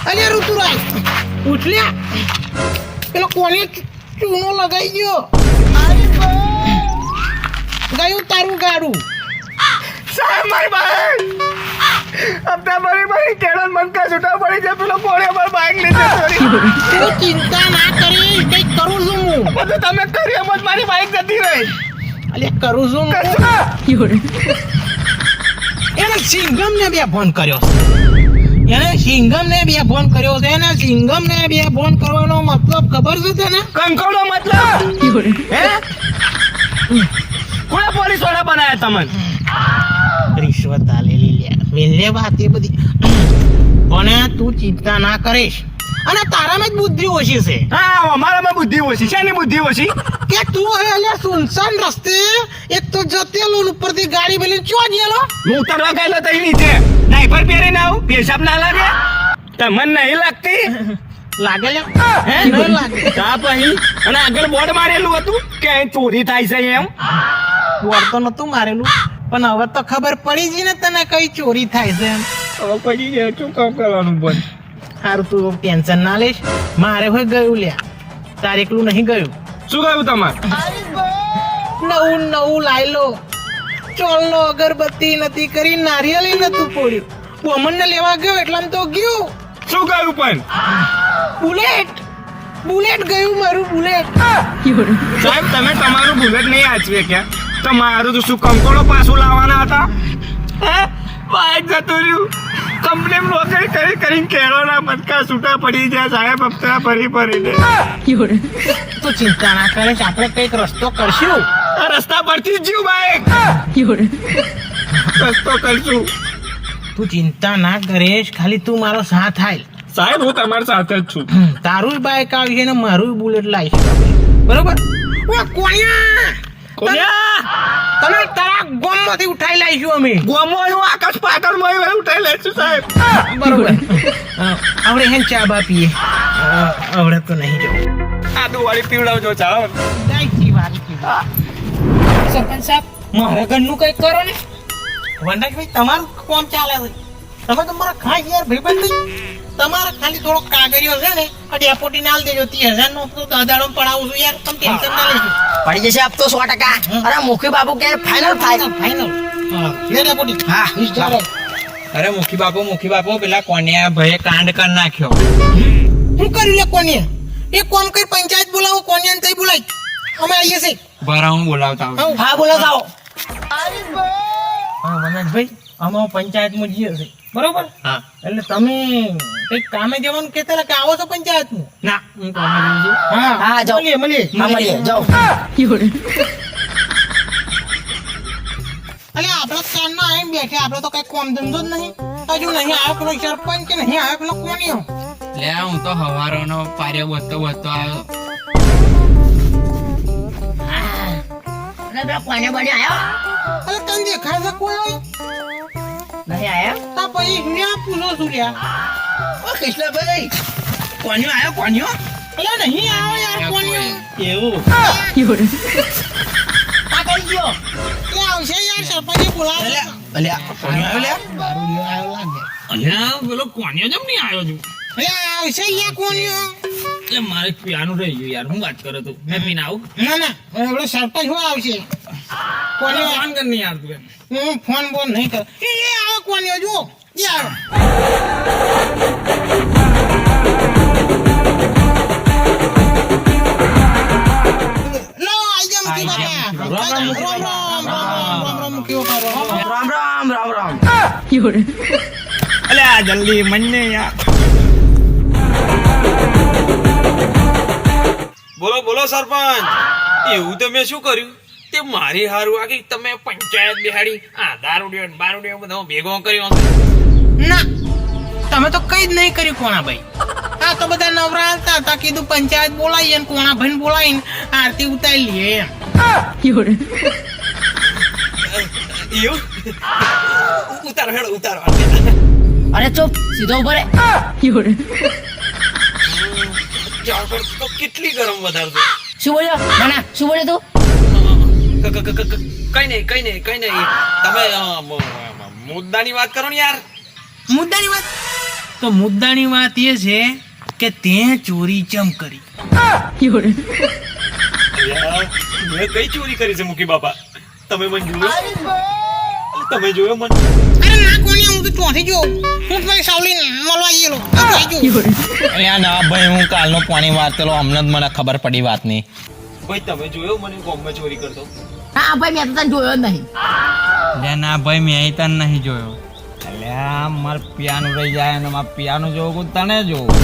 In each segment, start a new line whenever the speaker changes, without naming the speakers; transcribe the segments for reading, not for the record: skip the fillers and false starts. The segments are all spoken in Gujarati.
અરે ઋતુરાજ ઉઠ લ્યા. પેલો કોને ચૂનો લગાઈ ગયો? ગયું તારું ગાડું.
સાહેબ મારી બાઈક હપ્તા ભરી કેળન મનકા છૂટા પડી છે. પેલો કોણે મારી બાઈક લીધે ચોરી.
તું ચિંતા ના કરીશ, કંઈક કરું છું હું.
બધું તમે કરી એમ જ મારી બાઈક જતી રહી.
અલે કરું છું હું. એને સિંગમ ને બે ફોન કર્યો છે. એને સિંગમ ને બે ફોન કર્યો છે. એને સિંગમ ને બે ફોન કરવાનો મતલબ ખબર છે તને?
કંકોડો મતલબ હે કોણે પોલીસ વાળા બનાયા તમને?
રિશ્વત આલેલી લ્યા. વેલે વાત એ બધી. પણ તું ચિંતા ના કરીશ. અને તારામાં જ બુદ્ધિ ઓછી છે.
હા અમારામાં બુદ્ધિ ઓછી છે. એની બુદ્ધિ ઓછી
કે તું હવે અલ્યા સુનસાન રસ્તે એક તો જતેલો ઉપરથી ગાડી મેલી ચો ગયેલો.
હું ઉતરવા ગયેલો તઈ નીચે ડાયપર પહેરીને આવું પેશાબ ના લાગે તમને નહીં લાગતી?
લાગે લ્યા.
હે
નહીં લાગે.
તા પછી અને આગળ બોર્ડ મારેલું હતું કે અહીં ચોરી થાય છે એમ.
બોર્ડ તો નતું મારેલું પણ હવે તો ખબર પડી જ ને તને કઈ ચોરી થાય છે એમ.
હવે પડી ગયા શું કામ કરવાનું બંધ.
સારું તું ટેન્શન ના લઈશ. મારે હોય ગયું લ્યા. તારે એકલું નહીં ગયું.
શું કહ્યું તમારે?
નવું લાઈ લો. ચોલનો અગરબત્તી નથી કરી, નારિયેળી નતું પોડ્યું. બોમનને લેવા ગયો એટલામ તો ગયું.
શું કહ્યું પણ?
બુલેટ ગયું મારું બુલેટ.
સાહેબ તમે તમારું બુલેટ નહીં આચવે ક્યાં? તો મારું તો શું કંકોડો પાછું લાવવાના હતા? હે બાઈક જતું રહ્યું. કંપની નોકરી કરીને કેળોના મટકા છૂટા પડી જાય સાહેબ હપ્તા ફરીને.
તું ચિંતા ના કરીશ, આપણે કઈક રસ્તો કરશું.
આ રસ્તા પરથી જ જીવ બાઈક રસ્તો કરશું.
તું ચિંતા ના કરીશ, ખાલી તું મારો સાથ હાલ.
સાહેબ હું તમારી સાથે જ છું.
તારું બાઈક આવશે ને મારું બુલેટ લાવીશ. બરોબર? ઓ કોણિયા તમે તારા ગોમમાંથી ઉઠાઈ લાવીશું અમે.
ગોમો હું આકાશ પાટણમાં ઉઠાઈ લઈશું સાહેબ.
બરોબર. આપણે હે ચા બા પીએ. આવડે તો નહીં જવું.
આદુ વાળી પીવડાવજો ચા.
સરપંચ સાહેબ મારા ઘરનું કઈ કરો ને. વનરાજભાઈ તમારું કોમ ચાલે છે. તમે તો મારા ખાસ યાર ભાઈબંધ નહીં. તમારે ખાલી થોડો કાગળિયો છે ને ડેપોટી નાલ દેજો. 30,000 નો તો દાદાડો પડાવું છું યાર. તમે ટેન્શન ના લેજો.
પડી જશે આપ તો 100%. અરે મુખી બાબુ કે ફાઇનલ
ફાઇનલ લે ડેપોટી.
હા
ચાલો.
અરે મુખી બાપુ પેલા કોન્યા ભાઈ કાંડ કર નાખ્યો.
શું કર્યું લે કોને? એ કોમ કઈ પંચાયત બોલાવો કોને તઈ બોલાય. અમે આવીએ છીએ.
બરા હું બોલાવતા આવું.
હા બોલો જાઓ.
હા વનરાજભાઈ અમે પંચાયતમાં જઈએ છીએ. બરોબર?
હા
એટલે તમે કઈક કામે જવાનું કહેતા કે આવો છો પંચાયતમાં?
ના હું કામે જઉં છું.
હા, જાઓ.
મળીએ.
હા મળીએ જાઓ.
અલે આપણે કાનમાં આવીને બેઠે. આપણે તો કઈ કોમ ધંધો જ નહીં. હજુ નહીં આવ્યો પેલો સરપંચ કે નહીં આવ્યો પેલો કોણિયો.
લે હું તો હવારોનો પાર્યો વધતો આવ્યો.
અને પેલા કોને બને આયો
અલે તને દેખાય છે કોઈ?
નહીં આયા?
તા પછી ન્યા પૂછો છું લ્યા.
ઓ કૃષ્ણભાઈ કોન્યો આયો કોન્યો?
અલે નહીં આવ્યો યાર કોણિયો.
એવું
આ કરી ગયો. એ આવશે યાર સરપંચે બોલાવે.
અલ્યા કોન્યો આયો લે.
મારું લ્યો આવ્યો લાગે.
અલ્યા પેલો કોન્યો જેમ નહીં આવ્યો છું.
અલે આવશે યાર કોણિયો.
એટલે મારે પીવાનું રહી ગયું યાર. હું વાત કરો તું મેં પીને આવું.
ના હવે સરપંચ હું આવશે. કોણિયો
ફોન કર નહીં યાર તું એમ.
હું ફોન બોન નહીં કર. એ આવે કોણિયો જો. એ આવે. લો આઈ જા મુકી બાપા. રામ મુકી બાપા.
રામ.
અલ્યા જલ્દી મને યાર.
બોલો સરપંચ. એવું તો મેં શું કર્યું? તે મારી હારું આખી તમે પંચાયત બિહાડી આ દારૂડિયો ને બારૂડિયો બધો ભેગો કર્યો.
ના તમે તો કઈ જ નહીં કર્યું કોણાભાઈ. આ તો બધા નવરા હાલતા હતા. કીધું પંચાયત બોલાવીએ ને કોણાભાઈ બોલાવીને આરતી ઉતારી લઈએ એમ.
એવું ઉતારો હેડો ઉતારો.
અરે ચૂપ સીધો ઉભો રે.
તો કેટલી ગરમ વધારજો.
શું બોલ્યો? ના શું બોલ્યો તું?
કઈ નહીં તમે મુદ્દાની વાત કરો ને યાર.
મુદ્દાની વાત તો મુદ્દાની વાત એ છે કે તે ચોરી ચમ કરી.
મેં કઈ ચોરી કરી છે મુખી બાપા? તમે મને જોયો? તમે જોયો મને?
અરે ના કોને, હું તો ચોથી જો હું ભાઈ સાવલી મળવા ગયેલો.
અલ્યા ના ભાઈ, હું કાલનો પાણી વારતેલો, હમણાં જ મને ખબર પડી વાતની.
ભાઈ તમે જોયો મને ગોમમાં ચોરી કરતો?
હા ભાઈ, મેં તો તને જોયો જ નહીં.
ના ભાઈ, મેં તને નહીં જોયો. અલ્યા માર પિયાનું રહી જાય ને માર પિયાનું જોવું તને જોવું.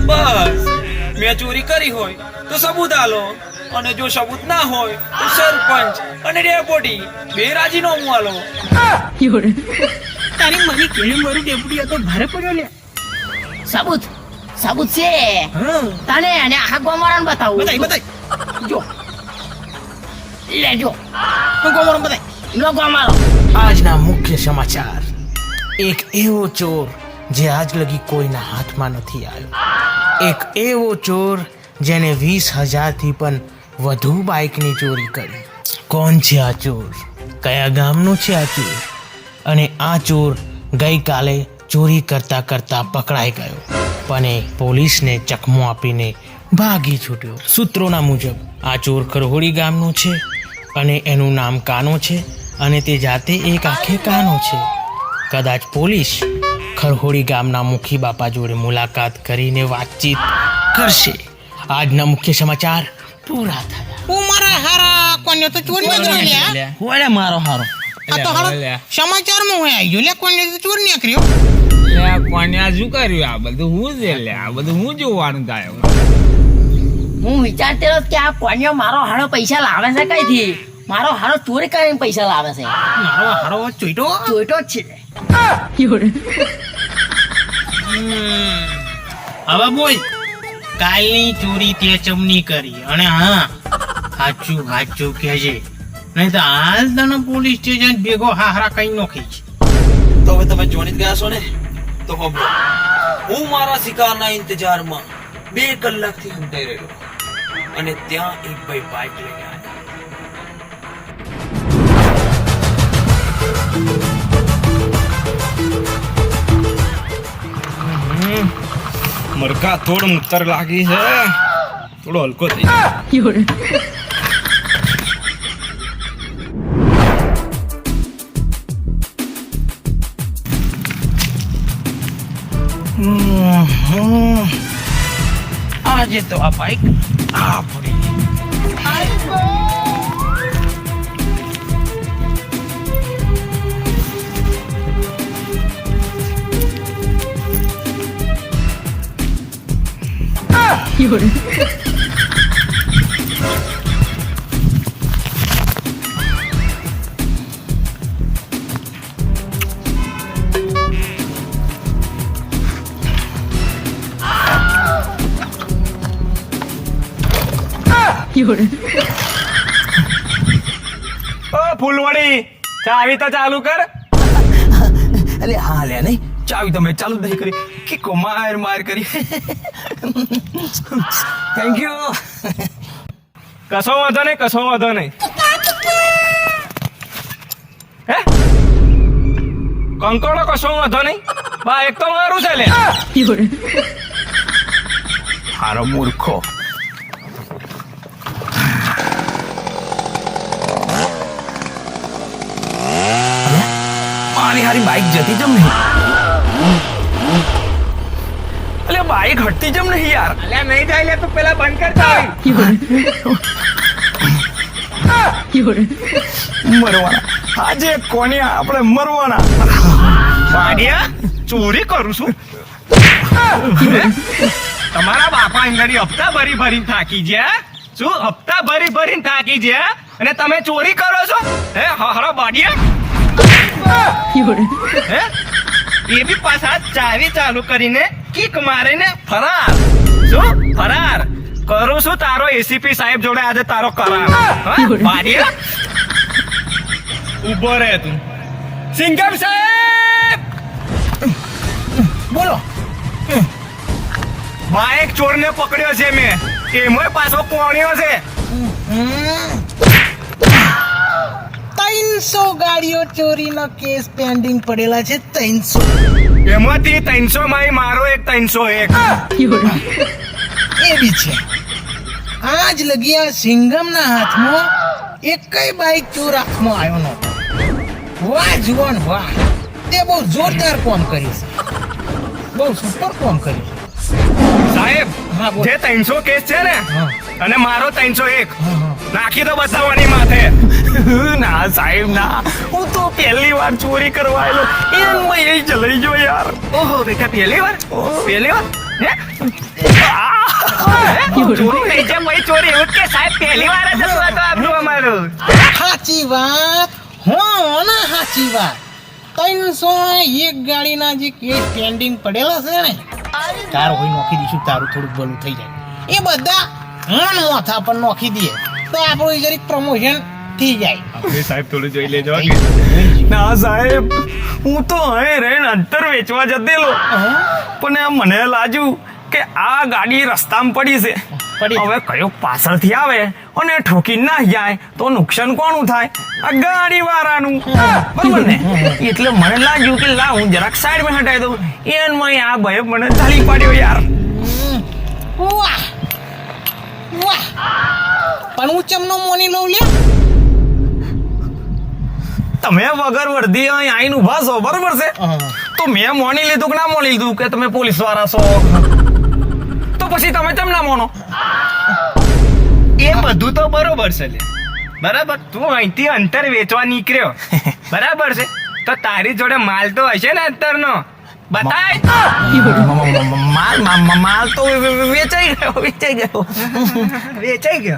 બસ મેં ચોરી કરી હોય તો સબૂત આલો, અને જો સબૂત ના હોય તો સરપંચ અને ડેપોટી બે રાજીનામું આલો.
તારી મારી કેળું મારું ડેપુટી હતો ભારે પડ્યો લે.
સાબુત સાબુત છે
હા
તને અને આખા ગોમવાળાને બતાવું.
બતાય
જો લેજો
હું કોમરો બતાય.
લો ગોમાળો.
આજના મુખ્ય સમાચાર. એક એવો ચોર જે આજ લગી કોઈના હાથમાં નથી આવ્યો. એક એવો ચોર જેને 20,000 થી પણ વધુ બાઇકની ચોરી કરી. કોણ છે આ ચોર? કયા ગામનો છે આ ચોર? અને આ ચોર ગઈકાલે ચોરી કરતા કરતા પકડાઈ ગયો, પણ એ પોલીસને ચકમો આપીને ભાગી છૂટ્યો. સૂત્રોના મુજબ આ ચોર ખરહોડી ગામનો છે અને એનું નામ કાનો છે, અને તે જાતે એક આખે કાનો છે. કદાચ પોલીસ ખરહોડી ગામના મુખી બાપા જોડે મુલાકાત કરીને વાતચીત કરશે. આજના મુખ્ય સમાચાર પૂરા થયા. હું મારા હારા કોને તો ચોરી ન કરી લ્યા.
ઓલે મારો હારો.
આ તો હારો સમાચારમાં હોય આવી લે કોને તો ચોર નીકળ્યો.
લે કોને આ શું કર્યું? આ બધું હું જ લે, આ બધું હું જોવાનું થાય.
હું વિચારતો હતો કે આ કોન્યો મારો હારો પૈસા લાવે છે કઈથી. મારો હારો ચોરી કરીને પૈસા લાવે છે.
મારો હારો ચોઈટો
ચોઈટો જ છે.
હવે બોલ, કાલની ચોરી તે ચમની કરી, અને હા સાચું સાચું કહેજે, નહીં તો હાલ તને પોલીસ સ્ટેશન ભેગો હાહરા કઈ નોખી છે.
તો હવે તમે જોઈ જ ગયા છો ને, તો સાંભળો. હું મારા શિકારના ઇંતજારમાં 2 કલાકથી હંતાઈ રહ્યો, અને ત્યાં એક ભાઈ બાઇક લઈને આવ્યા.
મરઘા થોડું મૂતર લાગી છે, થોડો હલકો થઈ જાય.
આજે તો આ બાઈક આ પડી.
ફૂલવડી, ચાવી તો ચાલુ કર.
અરે હા લે નહીં, ચાવી તમે ચાલુ નહીં કરી કે માર કરી. Thank you.
કશો વાંધો નહીં, કશો વાંધો નહીં. હે કંકોડો, કશો વાંધો નહીં. બા એક તો મારું છે લે.
હારો મૂર્ખો. મારી હારી બાઈક જતી જમ નહીં.
અલે બાઈક હટતી જમ નહીં યાર. અલે નહીં જાય લે, તું પેલા બંધ કર ચાવી. મરવાના આજે કોને આપણે મરવાના. બાડિયા, ચોરી કરું છું. તમારા બાપા અંગડી હપ્તા ભરી ભરીને થાકી ગયા. શું હપ્તા ભરી ભરીને થાકી ગયા અને તમે ચોરી કરો છો? હે હરો બાડિયા. હે એ બી પાછા ચાવી ચાલુ કરીને કિક મારીને ફરાર. શું ફરાર કરું છું? તારો એસીપી સાહેબ જોડે આજે તારો કરાર. બાડિયા ઉભો રહે તું. સિંગમ સાહેબ
બોલો.
બાઈક ચોરને પકડ્યો છે મેં, એમાંય પાછો પોણ્યો છે.
300 ગાડીઓ ચોરીનો કેસ પેન્ડિંગ પડેલા છે. 300
એમાંથી 300 માં મારો એક 301.
એ બી છે. આજ લગી આ સિંઘમના હાથમાં એકય બાઈક ચોર હાથમાં આવ્યો નહોતો. વાહ જુવાન વાહ, તે બહુ જોરદાર કામ કર્યું છે, બહુ સુપર કામ કર્યું છે.
સાહેબ
હા, બોલ.
જે 300 કેસ છે ને
હા.
અને મારો 301
હા, હા.
નાખી તો બતાવવાની માથે. ના સાહેબ ના, હું તો પહેલી વાર ચોરી કરવા આવેલો એમાં એ જલાઈ ગયો યાર. ઓહો બેટા, પહેલી વાર હે? ચોરી નહીં છે ભાઈ, ચોરી એવું જ કે સાહેબ પહેલી વાર જ હતું આ તો આપણું અમારું.
સાચી વાત, ના સાચી વાત. 301 ગાડીના જે કેસ પેન્ડિંગ પડેલા છે ને, તાર હોય નોખી દઈશું, તારું થોડુંક ભલું થઈ જાય. એ બધા માથા પર નોખી દઈએ તો આપણું જરીક પ્રમોશન થઈ જાય.
આપણે સાહેબ થોડું જોઈ લેજો. ના સાહેબ, હું તો અહીં રહીને અંતર વેચવા જતેલો, પણ મને લાગ્યું કે આ ગાડી રસ્તામાં પડી છે.
પડી.
હવે કયો પાછળથી આવે અને ઠોકી ના જાય તો નુકસાન કોનું થાય? આ ગાડી વાળાનું, બરોબર ને? એટલે મને લાગ્યું કે લા હું જરાક સાઈડમાં હટાવી દઉં. એનમાં આ ભાઈ મને ચાલી પાડ્યો યાર.
વાહ વાહ, પણ હું ચમનો મોની લઉં લે.
તમે વગર વર્દી અહીં આઈને ઊભા છો, બરોબર છે? તો મેં મોની લીધું કે ના મોની લીધું કે તમે પોલીસ વાળા છો? તો પછી તમે કેમ ના મોનો? એ બધું તો બરોબર છે લે, બરાબર. તું અહીંથી અંતર વેચવા નીકળ્યો, બરાબર છે, તો તારી જોડે માલ તો હશે ને અંતરનો? બતાય. માલ તો વેચાઈ ગયો.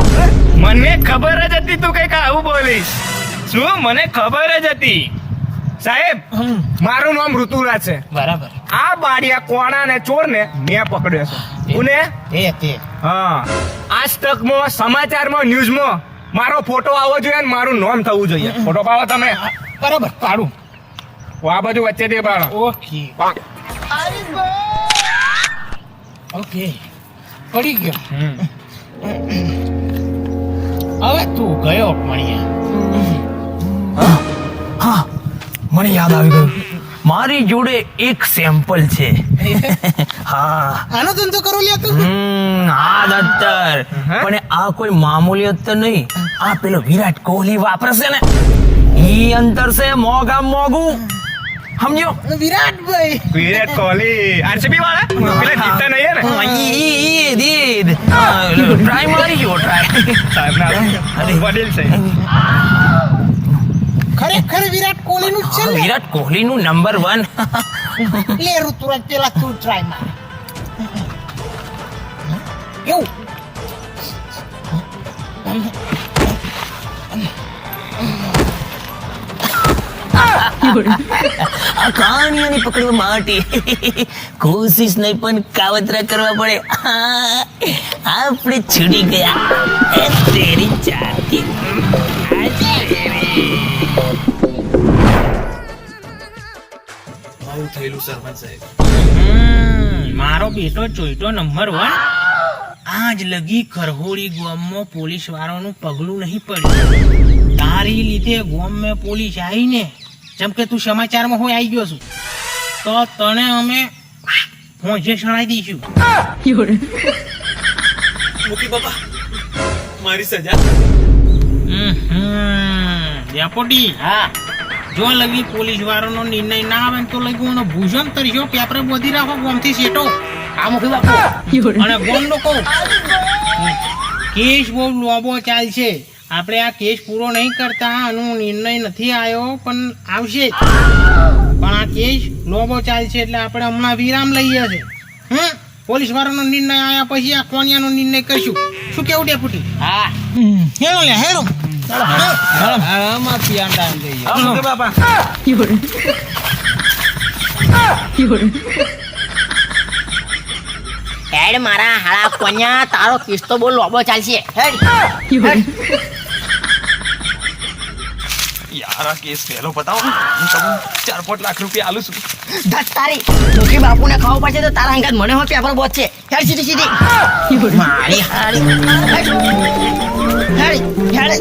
મને ખબર જ હતી તું કઈક આવું બોલીશ. શું? મને ખબર જ હતી. સાહેબ, મારું નામ ઋતુરાજ છે.
બરાબર.
આ બાડિયા કોણા ને ચોર ને મેં પકડ્યો છે. કોને?
તે
હા, આજ તકમાં, સમાચારમાં, ન્યૂઝમાં મારો ફોટો આવવો જોઈએ ને મારું નામ થવું જોઈએ. ફોટો પાડો તમે.
બરાબર પાડું.
આ બાજુ વચ્ચે દે પાડો.
ઓકે ઓકે, પડી ગયો. હવે તું ગયો ભણ્યા.
મને યાદ આવી ગયું, મારી જોડે એક સેમ્પલ છે. હા,
આનો ધંધો કરો લ્યા તું.
આ દત્તર, પણ આ કોઈ મામૂલી અત્તર નહીં. આ પેલો વિરાટ કોહલી વાપરશે ને, ઈ અંતર છે મોગા મોગું. સમજો?
વિરાટભાઈ.
વિરાટ કોહલી આરસીબી વાળા, પેલા જીતતા નહીં ને. ટ્રાય મારી ગયો, ટ્રાય. સાહેબ ના વડીલ છે.
ખરેખર વિરાટ કોહલી નું છે ને?
વિરાટ કોહલી નું નંબર 1.
લે ઋતુરાજ, પેલા તું ટ્રાય માર. કેવું?
આ કાનિયાને પકડવા માટે કોશિશ નહીં પણ કાવતરા કરવા પડે. આપણે છૂટી ગયા. એ તેરી ચાકી.
આવું થયેલું સરપંચ સાહેબ.
મારો બેટો ચોઈટો નંબર 1 આજ લગી ખરહોડી ગામમાં પોલીસ વાળાનું પગલું નહીં પડ્યું. તારી લીધે ગામમાં પોલીસ આવી ને, જેમ કે તું સમાચારમાં હોય આવી ગયો છું, તો તને અમે પહોંચે સણાઈ દઈશું.
મૂકી બાપા, મારી સજા.
ડેપોટી,
હા,
જો લગી પોલીસ વાળાનો નિર્ણય ના આવે ને તો લગી એનો ભૂષણ તરીકે પેપરે બોધી રાખો ગોમથી સેટો.
આ મૂકી બાપુ.
અને ગોમ લોકો કેસ બહુ લોબો ચાલશે. આપણે આ કેસ પૂરો નહીં કરતા, આનો નિર્ણય નથી આવ્યો પણ આવશે જ. પણ આ કેસ લોબો ચાલશે એટલે આપણે હમણાં વિરામ લઈએ છે. પોલીસ વાળાનો નિર્ણય આવ્યા પછી આ કોનિયાનો નિર્ણય કરશું. શું કેવું ડેપુટી?
હા,
હેરો લે હેરો.
આમાં પિયાન ટાઈમ થઈ ગયો.
બાપા
હેડ મારા હાળા કોન્યા, તારો કેસ તો બહુ લોબો ચાલશે. હેડ.
યાર આ કેસ પહેલો પતાવો, હું તમને 4-5 લાખ રૂપિયા આલું છું.
ધત તારી મુખી બાપુને ખાવું પડશે તો તારા અંગાત મને હોય પેપર બોધ છે. હેડ સીધી સીધી. મારી હારી. હેડ હેડ.